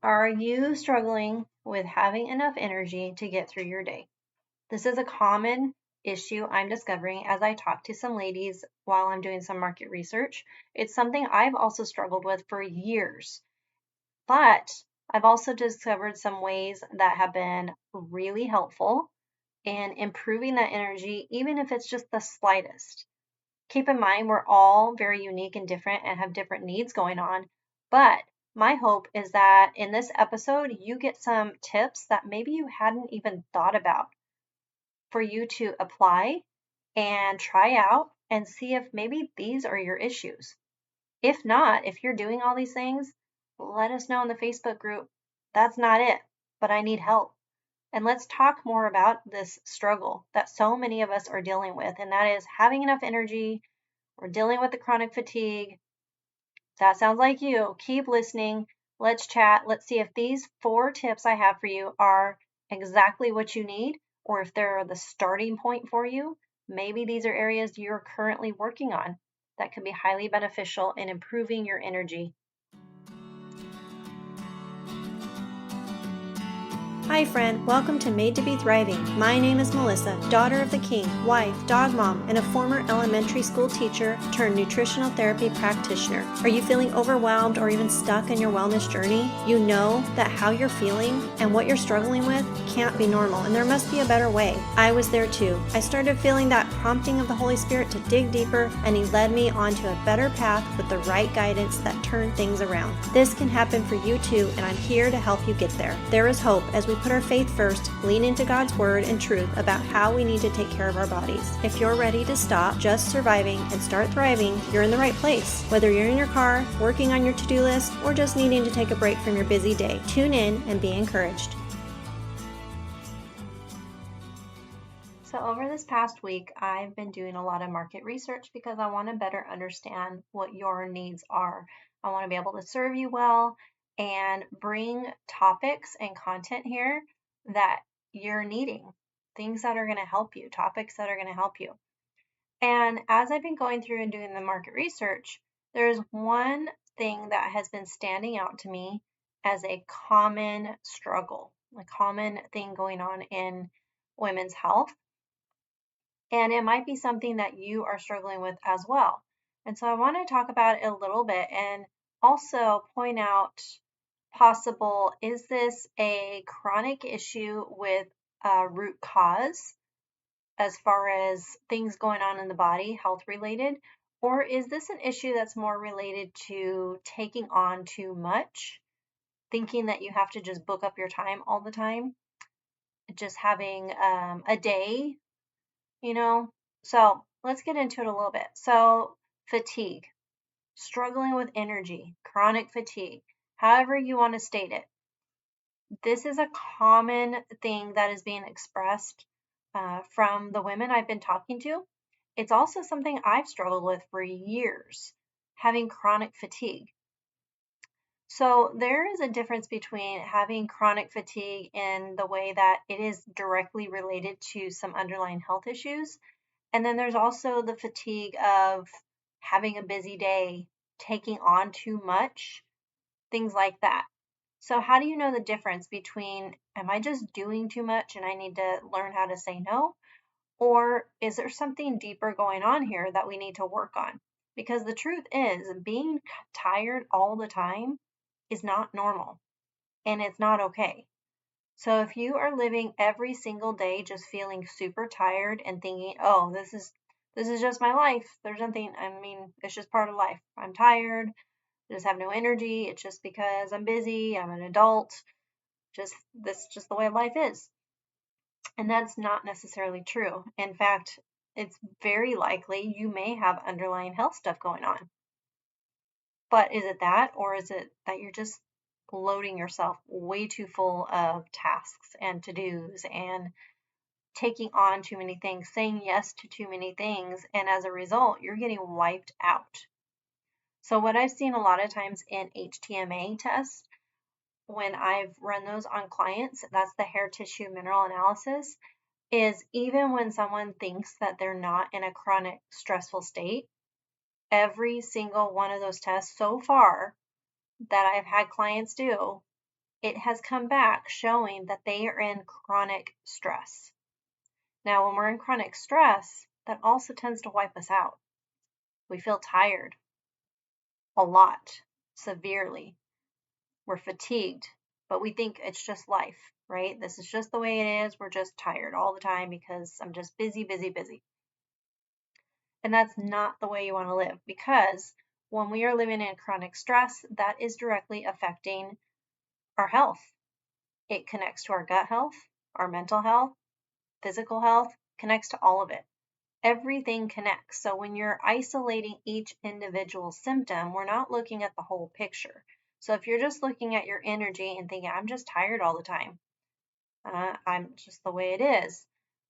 Are you struggling with having enough energy to get through your day? This is a common issue I'm discovering as I talk to some ladies while I'm doing some market research. It's something I've also struggled with for years, but I've also discovered some ways that have been really helpful in improving that energy, even if it's just the slightest. Keep in mind, we're all very unique and different and have different needs going on. But my hope is that in this episode, you get some tips that maybe you hadn't even thought about for you to apply and try out and see if maybe these are your issues. If not, if you're doing all these things, let us know in the Facebook group. That's not it, but I need help. And let's talk more about this struggle that so many of us are dealing with, and that is having enough energy. We're dealing with the chronic fatigue. That sounds like you. Keep listening. Let's chat. Let's see if these 4 tips I have for you are exactly what you need, or if they're the starting point for you. Maybe these are areas you're currently working on that can be highly beneficial in improving your energy. Hi friend, welcome to Made to be Thriving. My name is Melissa, daughter of the king, wife, dog mom, and a former elementary school teacher turned nutritional therapy practitioner. Are you feeling overwhelmed or even stuck in your wellness journey? You know that how you're feeling and what you're struggling with can't be normal, and there must be a better way. I was there too. I started feeling that prompting of the Holy Spirit to dig deeper, and He led me onto a better path with the right guidance that turned things around. This can happen for you too, and I'm here to help you get there. There is hope as we put our faith first, lean into God's word and truth about how we need to take care of our bodies. If you're ready to stop just surviving and start thriving, you're in the right place. Whether you're in your car, working on your to-do list, or just needing to take a break from your busy day, tune in and be encouraged. So, over this past week, I've been doing a lot of market research because I want to better understand what your needs are. I want to be able to serve you well and bring topics and content here that you're needing, things that are going to help you, topics that are going to help you. And as I've been going through and doing the market research, there's one thing that has been standing out to me as a common struggle, a common thing going on in women's health. And it might be something that you are struggling with as well. And so I want to talk about it a little bit and also point out possible, is this a chronic issue with a root cause as far as things going on in the body, health related? Or is this an issue that's more related to taking on too much, thinking that you have to just book up your time all the time, just having a day, you know? So let's get into it a little bit. So, fatigue, struggling with energy, chronic fatigue, however you want to state it. This is a common thing that is being expressed from the women I've been talking to. It's also something I've struggled with for years, having chronic fatigue. So there is a difference between having chronic fatigue in the way that it is directly related to some underlying health issues. And then there's also the fatigue of having a busy day, taking on too much, things like that. So how do you know the difference between, am I just doing too much and I need to learn how to say no? Or is there something deeper going on here that we need to work on? Because the truth is, being tired all the time is not normal and it's not okay. So if you are living every single day just feeling super tired and thinking, "Oh, this is just my life. There's nothing, I mean, it's just part of life. I'm tired. I just have no energy. It's just because I'm busy. I'm an adult. Just the way life is." And that's not necessarily true. In fact, it's very likely you may have underlying health stuff going on. But is it that, or is it that you're just loading yourself way too full of tasks and to-dos and taking on too many things, saying yes to too many things, and as a result, you're getting wiped out? So what I've seen a lot of times in HTMA tests, when I've run those on clients, that's the hair tissue mineral analysis, is even when someone thinks that they're not in a chronic stressful state, every single one of those tests so far that I've had clients do it has come back showing that they are in chronic stress. Now, when we're in chronic stress, that also tends to wipe us out. We feel tired a lot, severely. We're fatigued, but we think it's just life, right? This is just the way it is. We're just tired all the time because I'm just busy, busy, busy. And that's not the way you want to live, because when we are living in chronic stress, that is directly affecting our health. It connects to our gut health, our mental health, physical health, connects to all of it. Everything connects. So when you're isolating each individual symptom, we're not looking at the whole picture. So if you're just looking at your energy and thinking, I'm just tired all the time, I'm just the way it is.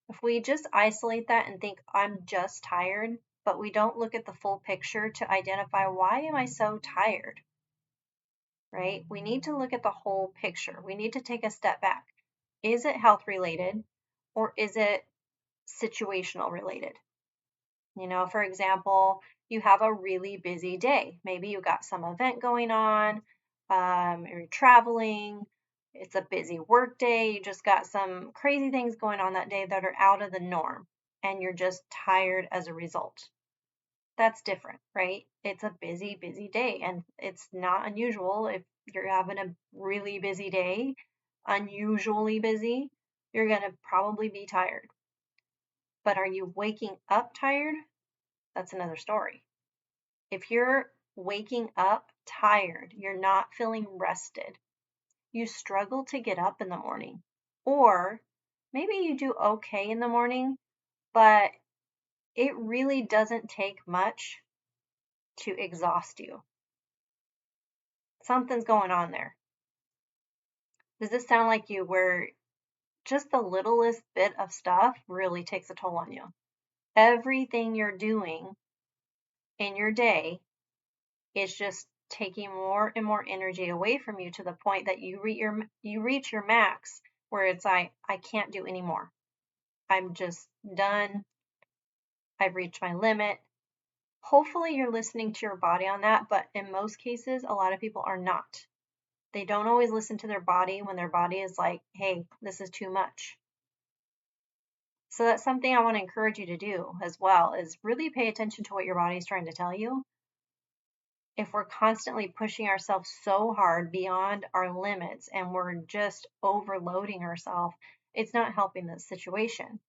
If we just isolate that and think, I'm just tired, but we don't look at the full picture to identify, why am I so tired? Right? We need to look at the whole picture. We need to take a step back. Is it health related, or is it situational related? For example, you have a really busy day. Maybe you got some event going on, or you're traveling. It's a busy work day. You just got some crazy things going on that day that are out of the norm, and you're just tired as a result. That's different, right? It's a busy, busy day, and it's not unusual if you're having a really busy day, unusually busy, you're going to probably be tired. But are you waking up tired? That's another story. If you're waking up tired, you're not feeling rested, you struggle to get up in the morning. Or maybe you do okay in the morning, but it really doesn't take much to exhaust you. Something's going on there. Does this sound like you, where just the littlest bit of stuff really takes a toll on you? Everything you're doing in your day is just taking more and more energy away from you, to the point that you reach your max, where it's like, I can't do anymore. I'm just done. I've reached my limit. Hopefully you're listening to your body on that, but in most cases, a lot of people are not. They don't always listen to their body when their body is like, hey, this is too much. So that's something I want to encourage you to do as well, is really pay attention to what your body is trying to tell you. If we're constantly pushing ourselves so hard beyond our limits and we're just overloading ourselves, it's not helping the situation.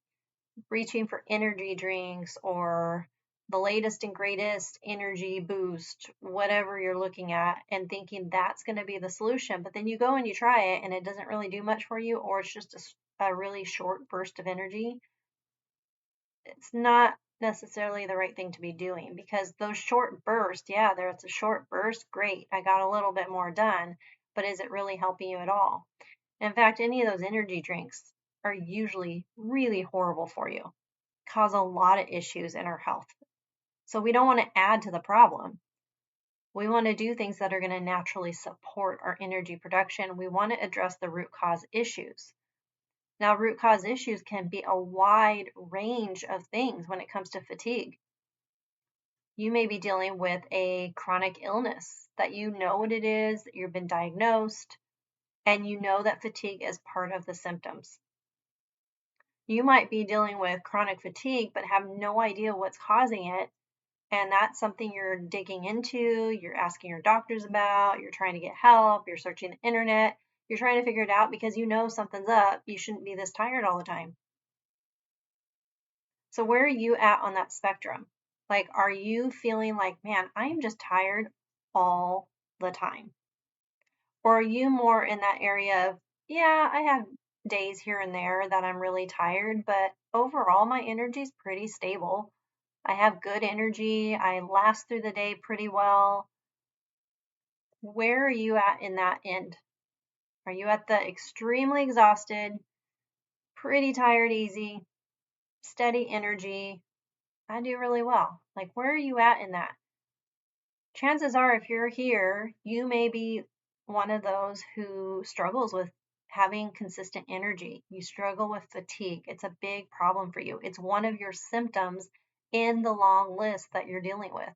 Reaching for energy drinks or the latest and greatest energy boost, whatever you're looking at, and thinking that's going to be the solution, but then you go and you try it and it doesn't really do much for you, or it's just a really short burst of energy, it's not necessarily the right thing to be doing, because those short bursts, yeah, there's a short burst, great, I got a little bit more done, but is it really helping you at all? In fact, any of those energy drinks are usually really horrible for you, cause a lot of issues in our health. So we don't want to add to the problem. We want to do things that are going to naturally support our energy production. We want to address the root cause issues. Now, root cause issues can be a wide range of things when it comes to fatigue. You may be dealing with a chronic illness that you know what it is, that you've been diagnosed, and you know that fatigue is part of the symptoms. You might be dealing with chronic fatigue but have no idea what's causing it, and that's something you're digging into, you're asking your doctors about, you're trying to get help, you're searching the internet, you're trying to figure it out because you know something's up. You shouldn't be this tired all the time. So where are you at on that spectrum? Like, are you feeling like, man, I am just tired all the time? Or are you more in that area of, yeah, I have days here and there that I'm really tired, but overall my energy is pretty stable. I have good energy. I last through the day pretty well. Where are you at in that end? Are you at the extremely exhausted, pretty tired, easy, steady energy? I do really well. Like, where are you at in that? Chances are, if you're here, you may be one of those who struggles with having consistent energy. You struggle with fatigue. It's a big problem for you. It's one of your symptoms in the long list that you're dealing with.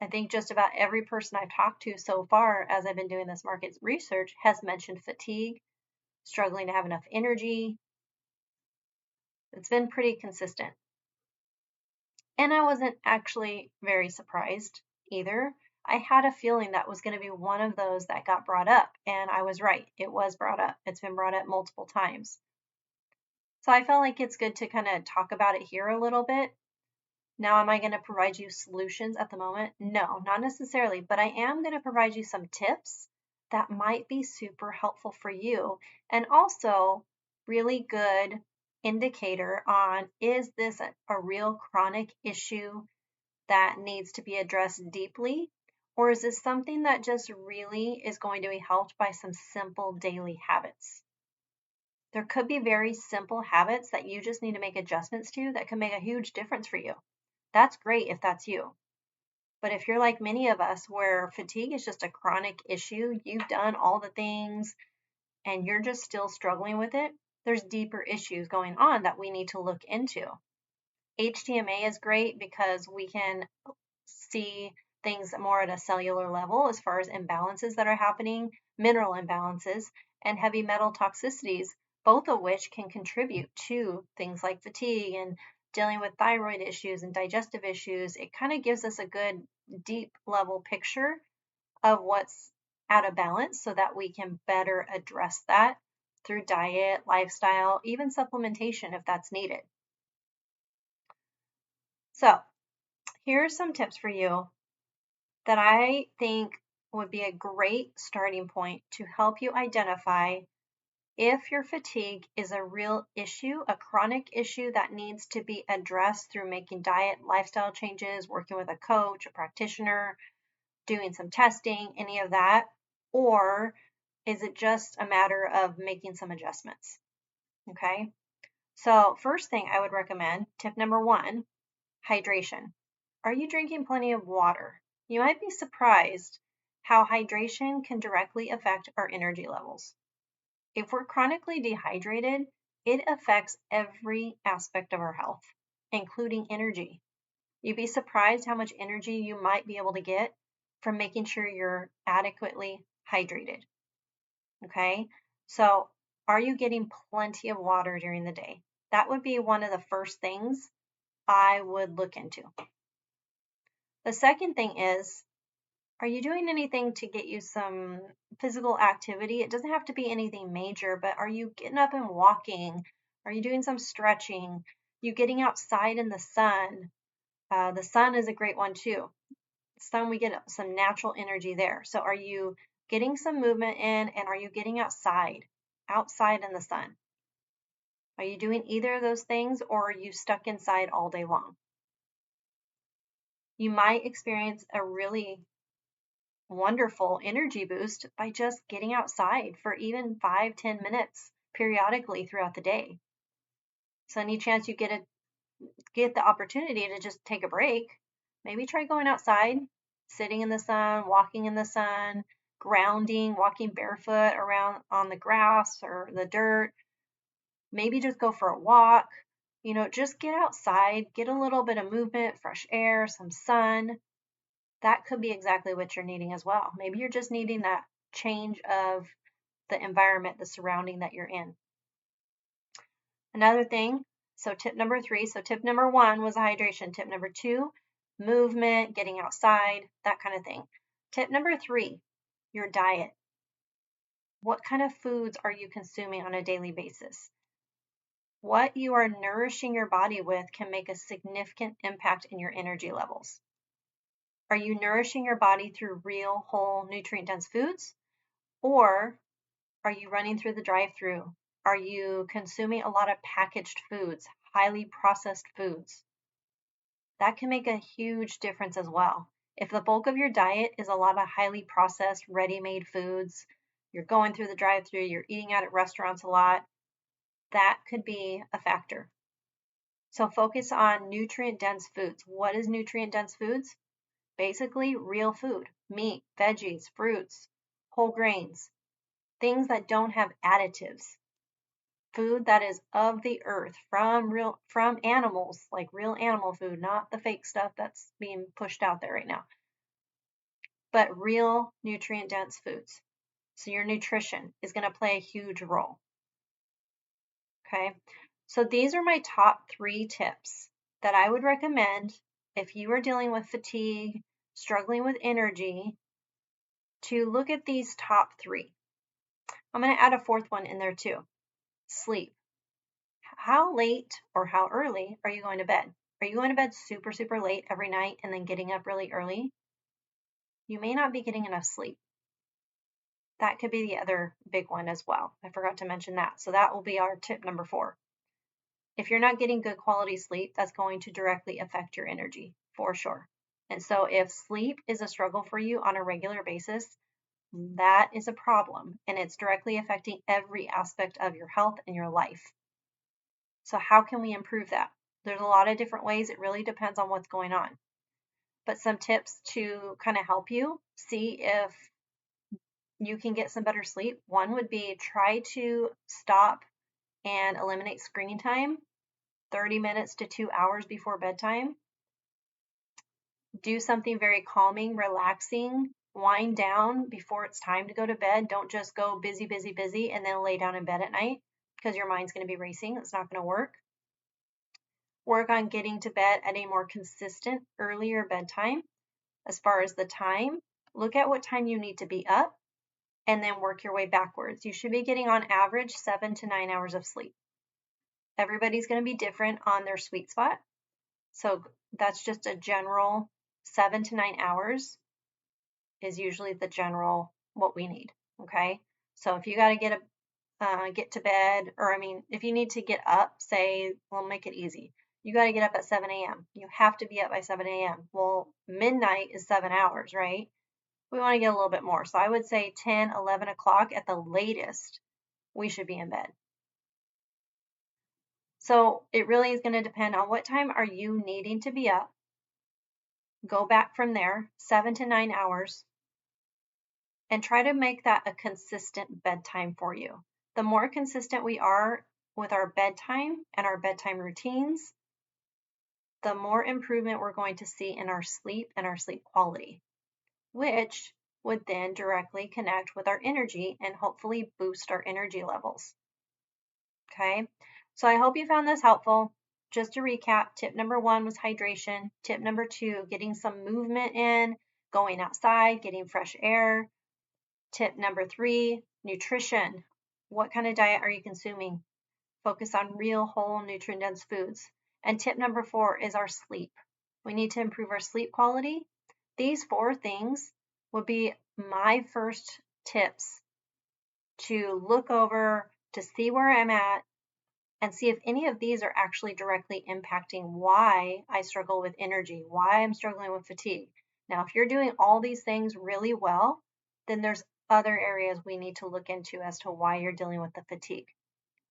I think just about every person I've talked to so far as I've been doing this market research has mentioned fatigue, struggling to have enough energy. It's been pretty consistent. And I wasn't actually very surprised either. I had a feeling that was going to be one of those that got brought up, and I was right. It was brought up. It's been brought up multiple times. So I felt like it's good to kind of talk about it here a little bit. Now, am I going to provide you solutions at the moment? No, not necessarily, but I am going to provide you some tips that might be super helpful for you, and also really good indicator on, is this a real chronic issue that needs to be addressed deeply, or is this something that just really is going to be helped by some simple daily habits? There could be very simple habits that you just need to make adjustments to that can make a huge difference for you. That's great if that's you. But if you're like many of us, where fatigue is just a chronic issue, you've done all the things and you're just still struggling with it, there's deeper issues going on that we need to look into. HTMA is great because we can see things more at a cellular level as far as imbalances that are happening, mineral imbalances, and heavy metal toxicities, both of which can contribute to things like fatigue and dealing with thyroid issues and digestive issues. It kind of gives us a good deep level picture of what's out of balance so that we can better address that through diet, lifestyle, even supplementation if that's needed. So, here's some tips for you that I think would be a great starting point to help you identify if your fatigue is a real issue, a chronic issue that needs to be addressed through making diet, lifestyle changes, working with a coach, a practitioner, doing some testing, any of that, or is it just a matter of making some adjustments? Okay. So, first thing I would recommend, tip number one, hydration. Are you drinking plenty of water? You might be surprised how hydration can directly affect our energy levels. If we're chronically dehydrated, it affects every aspect of our health, including energy. You'd be surprised how much energy you might be able to get from making sure you're adequately hydrated. Okay, so are you getting plenty of water during the day? That would be one of the first things I would look into. The second thing is, are you doing anything to get you some physical activity? It doesn't have to be anything major, but are you getting up and walking? Are you doing some stretching? You getting outside in the sun? The sun is a great one too. Sun, we get some natural energy there. So are you getting some movement in, and are you getting outside in the sun? Are you doing either of those things, or are you stuck inside all day long? You might experience a really wonderful energy boost by just getting outside for even 5-10 minutes periodically throughout the day. So any chance you get the opportunity to just take a break, maybe try going outside, sitting in the sun, walking in the sun, grounding, walking barefoot around on the grass or the dirt. Maybe just go for a walk. Just get outside, get a little bit of movement, fresh air, some sun. That could be exactly what you're needing as well. Maybe you're just needing that change of the environment, the surrounding that you're in. Another thing, so tip number 3, so tip number 1 was hydration. Tip number 2, movement, getting outside, that kind of thing. Tip number 3, your diet. What kind of foods are you consuming on a daily basis? What you are nourishing your body with can make a significant impact in your energy levels. Are you nourishing your body through real, whole, nutrient-dense foods? Or are you running through the drive-through? Are you consuming a lot of packaged foods, highly processed foods? That can make a huge difference as well. If the bulk of your diet is a lot of highly processed, ready-made foods, you're going through the drive-through, you're eating out at restaurants a lot, that could be a factor. So focus on nutrient-dense foods. What is nutrient-dense foods? Basically, real food, meat, veggies, fruits, whole grains, things that don't have additives. Food that is of the earth, from animals, like real animal food, not the fake stuff that's being pushed out there right now. but real nutrient-dense foods. So your nutrition is going to play a huge role. Okay, so these are my top 3 tips that I would recommend if you are dealing with fatigue, struggling with energy, to look at these top 3. I'm going to add a 4th one in there too. Sleep. How late or how early are you going to bed? Are you going to bed super, super late every night and then getting up really early? You may not be getting enough sleep. That could be the other big one as well. I forgot to mention that. So that will be our tip number 4. If you're not getting good quality sleep, that's going to directly affect your energy for sure. And so if sleep is a struggle for you on a regular basis, that is a problem, and it's directly affecting every aspect of your health and your life. So how can we improve that? There's a lot of different ways. It really depends on what's going on. But some tips to kind of help you see if you can get some better sleep. One would be try to stop and eliminate screen time 30 minutes to 2 hours before bedtime. Do something very calming, relaxing, wind down before it's time to go to bed. Don't just go busy, busy, busy, and then lay down in bed at night because your mind's going to be racing. It's not going to work. Work on getting to bed at a more consistent, earlier bedtime. As far as the time, look at what time you need to be up and then work your way backwards. You should be getting on average 7 to 9 hours of sleep. Everybody's going to be different on their sweet spot. So that's just a general 7 to 9 hours is usually the general what we need. Okay. So if you got to get to bed, or if you need to get up, say, we'll make it easy. You got to get up at 7 a.m. You have to be up by 7 a.m. Well, midnight is 7 hours, right? We want to get a little bit more. So I would say 10, 11 o'clock at the latest, we should be in bed. So it really is going to depend on what time are you needing to be up. Go back from there, 7 to 9 hours, and try to make that a consistent bedtime for you. The more consistent we are with our bedtime and our bedtime routines, the more improvement we're going to see in our sleep and our sleep quality, which would then directly connect with our energy and hopefully boost our energy levels. Okay, so I hope you found this helpful. Just to recap, tip number 1 was hydration. Tip number 2, getting some movement in, going outside, getting fresh air. Tip number 3, nutrition. What kind of diet are you consuming? Focus on real, whole, nutrient-dense foods. And tip number 4 is our sleep. We need to improve our sleep quality. These 4 things would be my first tips to look over, to see where I'm at, and see if any of these are actually directly impacting why I struggle with energy, why I'm struggling with fatigue. Now, if you're doing all these things really well, then there's other areas we need to look into as to why you're dealing with the fatigue.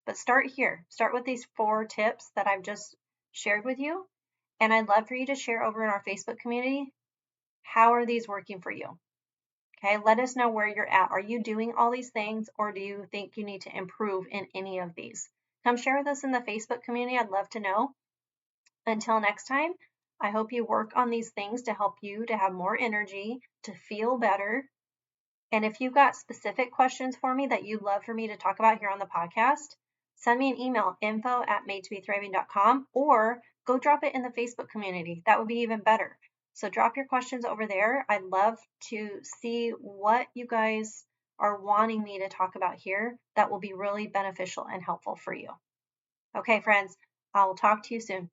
But start here. Start with these 4 tips that I've just shared with you. And I'd love for you to share over in our Facebook community, how are these working for you? Okay, let us know where you're at. Are you doing all these things, or do you think you need to improve in any of these? Come share with us in the Facebook community. I'd love to know. Until next time, I hope you work on these things to help you to have more energy, to feel better. And if you've got specific questions for me that you'd love for me to talk about here on the podcast, send me an email, info@madetobethriving.com, or go drop it in the Facebook community. That would be even better. So drop your questions over there. I'd love to see what you guys are wanting me to talk about here that will be really beneficial and helpful for you. Okay, friends, I will talk to you soon.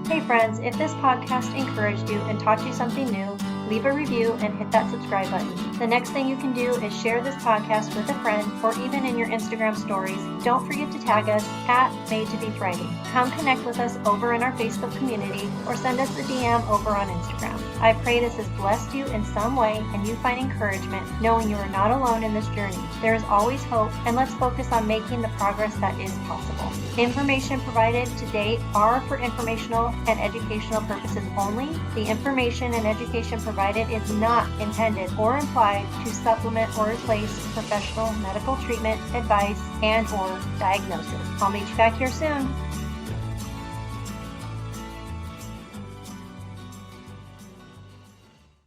Hey friends, if this podcast encouraged you and taught you something new, leave a review and hit that subscribe button. The next thing you can do is share this podcast with a friend or even in your Instagram stories. Don't forget to tag us at Made to Be Thriving. Come connect with us over in our Facebook community or send us a DM over on Instagram. I pray this has blessed you in some way and you find encouragement knowing you are not alone in this journey. There is always hope, and let's focus on making the progress that is possible. Information provided to date are for informational and educational purposes only. The information and education provided is not intended or implied to supplement or replace professional medical treatment, advice, and/or diagnosis. I'll meet you back here soon.